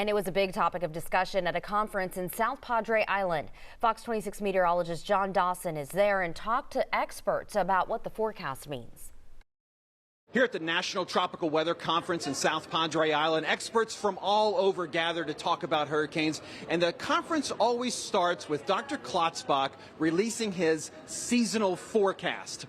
And it was a big topic of discussion at a conference in South Padre Island. Fox 26 meteorologist John Dawson is there and talked to experts about what the forecast means. Here at the National Tropical Weather Conference in South Padre Island, experts from all over gather to talk about hurricanes. And the conference always starts with Dr. Klotzbach releasing his seasonal forecast.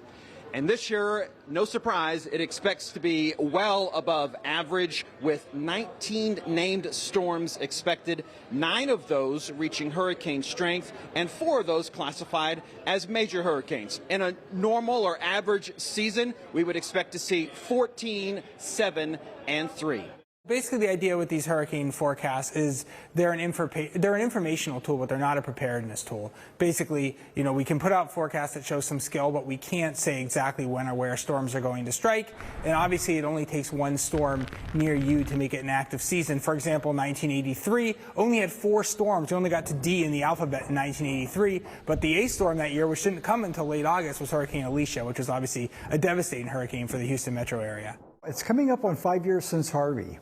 And this year, no surprise, it expects to be well above average with 19 named storms expected, 9 of those reaching hurricane strength and 4 of those classified as major hurricanes. In a normal or average season, we would expect to see 14, 7, and 3. Basically, the idea with these hurricane forecasts is they're an informational tool, but they're not a preparedness tool. Basically, we can put out forecasts that show some skill, but we can't say exactly when or where storms are going to strike. And obviously, it only takes one storm near you to make it an active season. For example, 1983 only had 4 storms. We only got to D in the alphabet in 1983, but the 8th storm that year, which didn't come until late August, was Hurricane Alicia, which was obviously a devastating hurricane for the Houston metro area. It's coming up on 5 years since Harvey.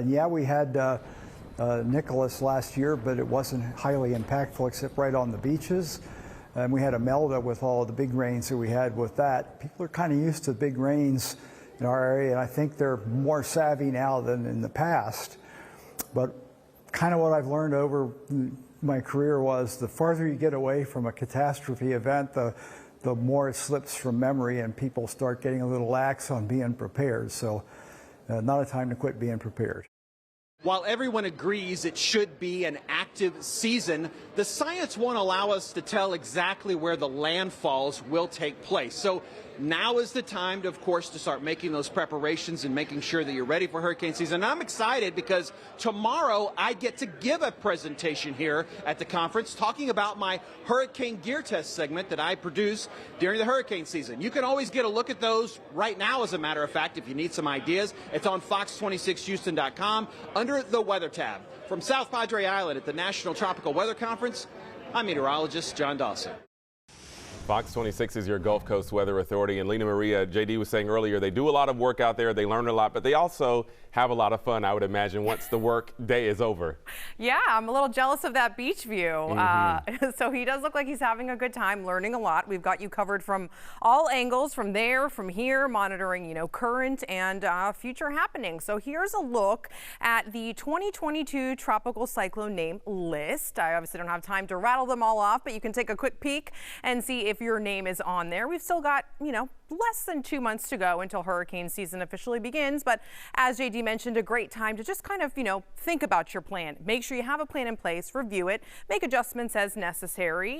Yeah, we had Nicholas last year, but it wasn't highly impactful except right on the beaches. And we had Imelda with all the big rains that we had with that. People are kind of used to big rains in our area, and I think they're more savvy now than in the past. But kind of what I've learned over my career was the farther you get away from a catastrophe event, the more it slips from memory and people start getting a little lax on being prepared. So not a time to quit being prepared. While everyone agrees it should be an active season, the science won't allow us to tell exactly where the landfalls will take place. So now is the time, of course, to start making those preparations and making sure that you're ready for hurricane season. And I'm excited because tomorrow I get to give a presentation here at the conference talking about my hurricane gear test segment that I produce during the hurricane season. You can always get a look at those right now, as a matter of fact, if you need some ideas. It's on fox26houston.com under the weather tab. From South Padre Island at the National Tropical Weather Conference, I'm meteorologist John Dawson. Fox 26 is your Gulf Coast Weather Authority, and Lena Maria, JD was saying earlier, they do a lot of work out there, they learn a lot, but they also have a lot of fun, I would imagine, once the work day is over. Yeah, I'm a little jealous of that beach view. So he does look like he's having a good time, learning a lot. We've got you covered from all angles, from there, from here, monitoring, current and future happenings. So here's a look at the 2022 tropical cyclone name list. I obviously don't have time to rattle them all off, but you can take a quick peek and see if your name is on there. We've still got, less than 2 months to go until hurricane season officially begins. But as JD mentioned, a great time to just kind of, think about your plan. Make sure you have a plan in place, review it, make adjustments as necessary.